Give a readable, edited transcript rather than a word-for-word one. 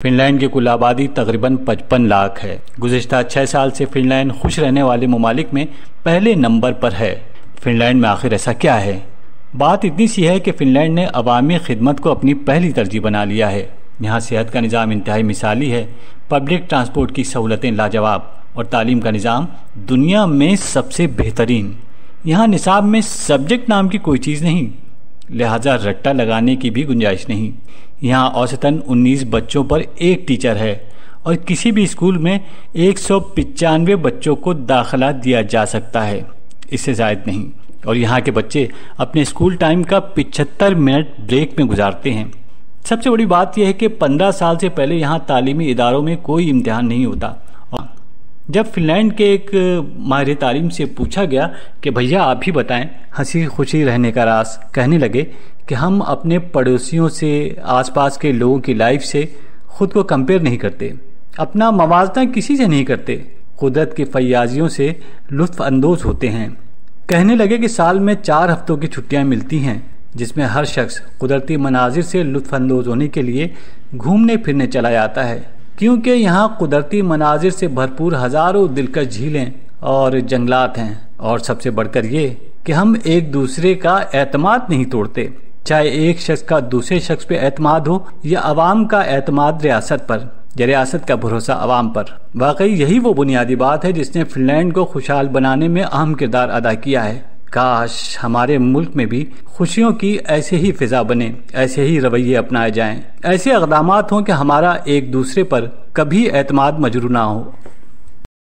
Fun land کی کل آبادی تقریباً 55 لاکھ ہے۔ گزشتہ 6 سال سے فن لینڈ خوش رہنے والے ممالک میں پہلے نمبر پر ہے۔ فن لینڈ میں آخر ایسا کیا ہے؟ بات اتنی سی ہے کہ فن لینڈ نے عوامی خدمت کو اپنی پہلی ترجیح بنا لیا ہے۔ یہاں صحت کا نظام انتہائی مثالی ہے، پبلک ٹرانسپورٹ کی سہولتیں لاجواب اور تعلیم کا نظام دنیا میں سب سے بہترین۔ یہاں نصاب میں سبجیکٹ نام کی کوئی چیز نہیں، لہٰذا رٹا لگانے کی بھی گنجائش نہیں۔ یہاں اوسطاً 19 بچوں پر ایک ٹیچر ہے اور کسی بھی اسکول میں 195 بچوں کو داخلہ دیا جا سکتا ہے، اس سے زائد نہیں۔ اور یہاں کے بچے اپنے اسکول ٹائم کا 75 منٹ بریک میں گزارتے ہیں۔ سب سے بڑی بات یہ ہے کہ 15 سال سے پہلے یہاں تعلیمی اداروں میں کوئی امتحان نہیں ہوتا۔ جب فن لینڈ کے ایک ماہر تعلیم سے پوچھا گیا کہ بھیا آپ ہی بتائیں ہنسی خوشی رہنے کا راز، کہنے لگے کہ ہم اپنے پڑوسیوں سے، آس پاس کے لوگوں کی لائف سے خود کو کمپیئر نہیں کرتے، اپنا موازنہ کسی سے نہیں کرتے، قدرت کی فیاضیوں سے لطف اندوز ہوتے ہیں۔ کہنے لگے کہ سال میں 4 ہفتوں کی چھٹیاں ملتی ہیں جس میں ہر شخص قدرتی مناظر سے لطف اندوز ہونے کے لیے گھومنے پھرنے چلا جاتا ہے، کیونکہ یہاں قدرتی مناظر سے بھرپور ہزاروں دلکش جھیلیں اور جنگلات ہیں، اور سب سے بڑھ کر یہ کہ ہم ایک دوسرے کا اعتماد نہیں توڑتے، چاہے ایک شخص کا دوسرے شخص پہ اعتماد ہو یا عوام کا اعتماد ریاست پر یا ریاست کا بھروسہ عوام پر۔ واقعی یہی وہ بنیادی بات ہے جس نے فن لینڈ کو خوشحال بنانے میں اہم کردار ادا کیا ہے۔ کاش ہمارے ملک میں بھی خوشیوں کی ایسے ہی فضا بنے، ایسے ہی رویے اپنائے جائیں، ایسے اقدامات ہوں کہ ہمارا ایک دوسرے پر کبھی اعتماد مجروح نہ ہو۔